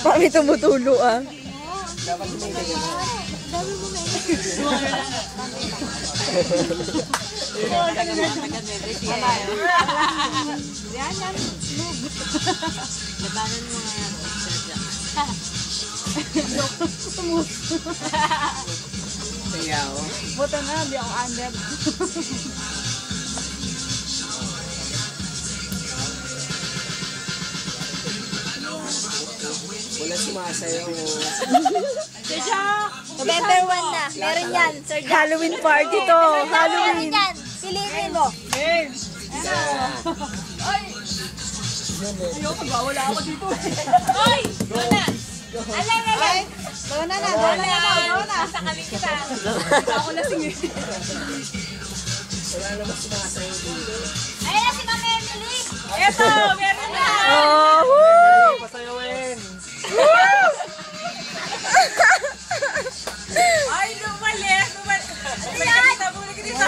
Kami tumutulo ah. Dapat may ganyan. Dami mo may yan. Labanan mo nga yan. Sayaw. Buto na, di ako under. Wala sumasayaw. November 1 na. Meron yan. Halloween party to. Halloween. Piliin mo. Ayoko ba? Wala ako dito. Oy! Dona! Alay! Dona na! Sa kami kita. Ako lasing eh. Wala naman sumasayaw dito. Ayun na si Ma'am Emily! Eto! Meron na! Oh, woo! Pasayawin. Ay, lumalis! Tabuli ka dito!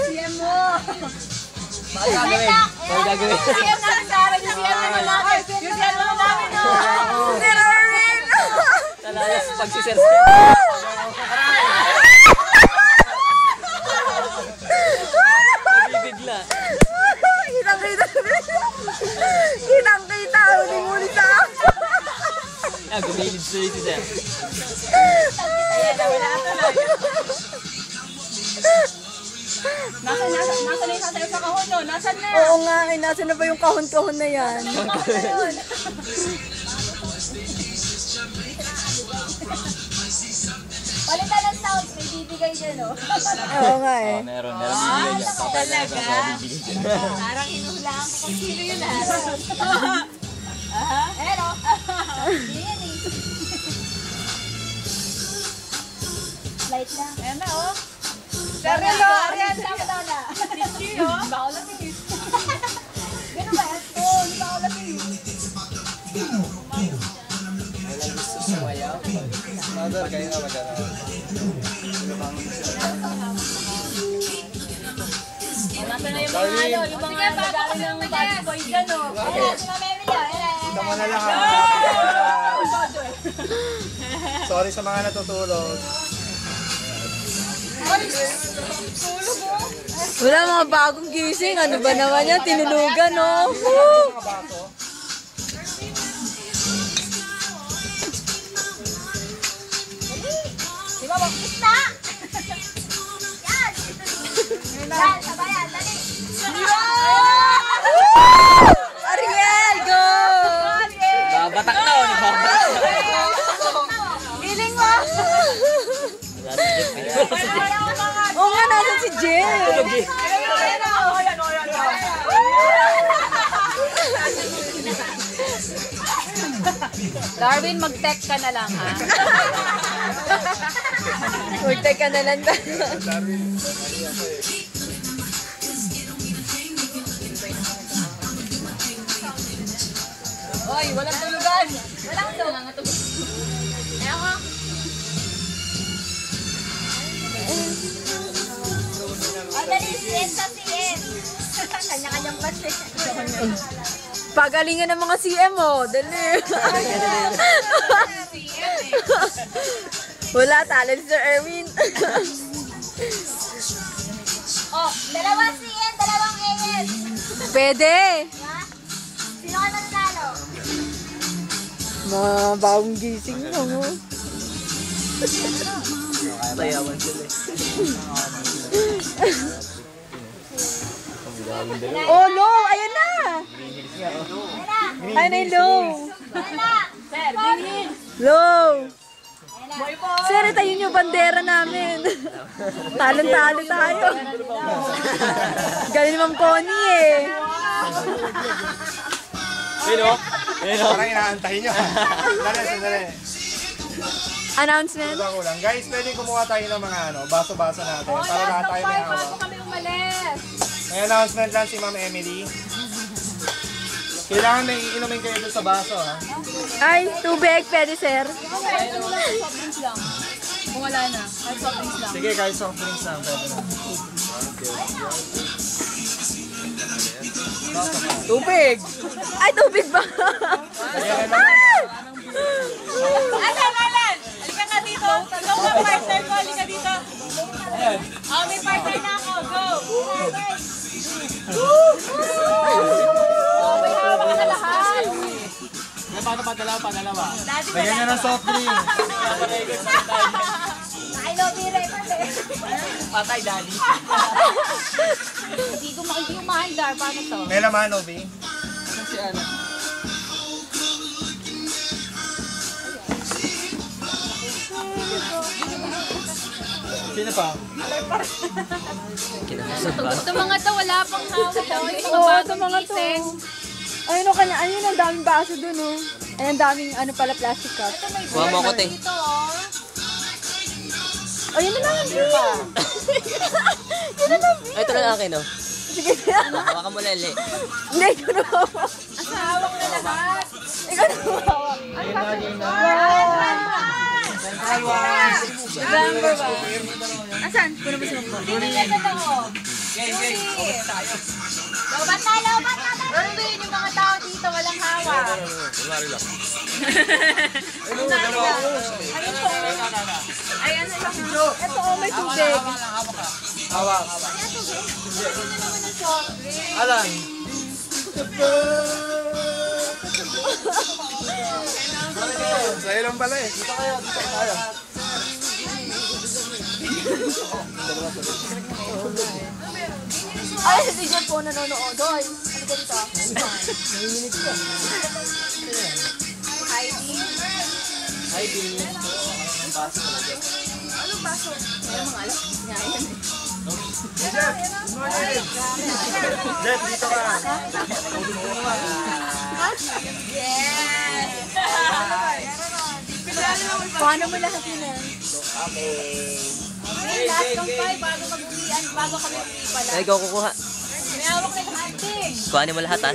CM mo! Bakit gagawin? Bakit gagawin? CM namin sa akin! CM namin namin! Yung CM naman namin! Sir Erwin! Talagas pagsiserse. Bibigla. Kitang-kita. Uling-uli sa ako. Gumilid sa ito siya. Ayan na, wala tuloy. Nasaan na yung sasayo sa kahon no? Nasaan na? Oo nga, nasa na ba yung kahon-kahon na yan? Palitan ng sound, may bibigay dyan no? Oo nga eh. Meron bibigyan niya. Talaga? Parang inuhulaan ko kung sino yun ha? Pero, yan eh. Light lang. Ayan na oh. Seryo, Ariel, sama daw na. Tissue, oh. Bako lang eh. Gano'n ba yan? Oo, hindi bako lang eh. Walang gusto sumayaw. Mother, kayo nga magana. Nasa na yung mga ano, yung mga nagdari ng bad boy dyan oh. Ayan, si Ma'am Emily oh. Ito mo na lang ha. Sorry sa mga natutulog. Wala mga bagong gising. Ano ba naman yan? Tinulugan, no? Woo! Mga baso. Di ba, magkita? Yan! Yan, sabayan, dali! Ariel, go! Babatak na o. Babatak. Feeling mo? Oo nga, nasan si Jill? Darwin, mag-tech ka na lang, ha? Mag-tech ka na lang. Oy, walang tulugan! Walang tulugan. Ayaw ko. Ang dali, CN sa CN. Kanya-kanyang base. Pagalingan ng mga CM, oh. Dali. Wala, talo si Sir Erwin. Oh, dalawang CN, dalawang AS. Pwede. Ha? Sino ka nanalo? Mga bagong gising mo, no? Sayawan sila. Oh, low! Ayan na! Ayan na yung low. Sir, bingin. Low! Sir, tayo yung bandera namin. Talon-talo tayo. Galing ni Ma'am Connie eh. Sino? Sino? Parang inaantahin nyo. Sandali. Announcement? Kulang. Guys, pwede kumuha tayo ng mga baso-baso natin. Para lahat tayo may hawak. Kami umalis. May announcement lang si Ma'am Emily. Kailangan may iinumin kayo doon sa baso, ha? Ay, tubig, pwede sir. Soft drinks lang. Kung wala na, ay soft drinks lang. Sige, kahit soft drinks lang. Pwede na. Tubig! Ay, tubig ba? Alan! Halika ka dito. Ikaw ka partner ko. Halika dito. Oh, may partner na ako. Go! Oh, may hawak ka na lahat. Paano pa dalawa? Daddy, Lagyan na ng soft drink. I love you, record eh. Patay, daddy. Hindi ko makikiumahandar. Paano to? May laman, Obi. Si Ana. Sino pa? Ito mga to, wala pang hawak. Oo, ito mga to. Ayun o kanya, ayun ang daming baso dun o. Ay, ang daming ano pala, plastic cup. Kuha mo ako, te. Ito, oh. Ayun na lang, Yun na lang, Ay, ito lang akin, oh. Sige na. Hawakan mo, Lele. Hindi, ikaw na hawak. Asa hawak na lahat. Ikaw na hawak. Number one. Asan? Puno ba si Mambo? Binigyan na lang, oh. Susi. Lobat na. Erwin, yung mga tao dito, walang hawak. Ay, ano lang. Ito o, may tubig. Hawak. Alan. Sa'yo lang pala eh. Dito kayo. Ay, si John po nanonood. Oy, ano ka dito? Heidi. Anong baso? Meron mga alas. Nga yan. Jet, dito ka. Yes! Paano mo lahat yun eh? Okay, last ng 5 bago mag-uwian, bago kami uwi pala. Ay, ikaw kukuha. May hawak na lahat din. Kuhanin mo lahat, ha?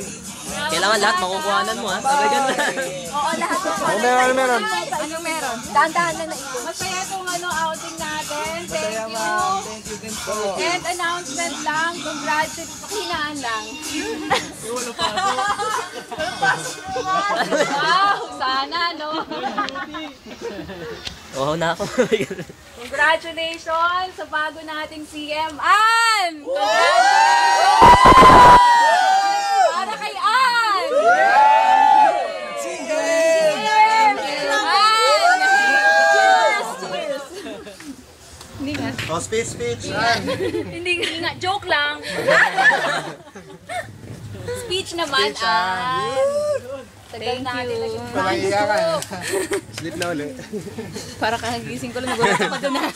Kailangan lahat makukuhanan mo, ha? Sabay ganun. Oo, lahat. Ano meron? Ano meron? Dahan-dahan na ito. Masaya itong outing natin. Thank you. And announcement lang, congratulations. Hinaan lang. Wow, sana, no? Oo, na ako. Congratulations sa bago nating CM, Ann! Para kay Ann! Hindi nga. Oh, speech. Hindi nga. Joke lang. Speech naman, Ann. Tagal natin na siya. Walang iyakan. Sleep na ulit. Para kagising ko lang, nagulat ako doon na.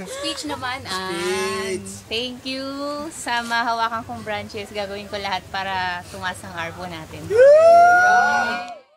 Speech naman, Ann. Thank you sa mahawakan kong branches. Gagawin ko lahat para tumaas ang arbo natin.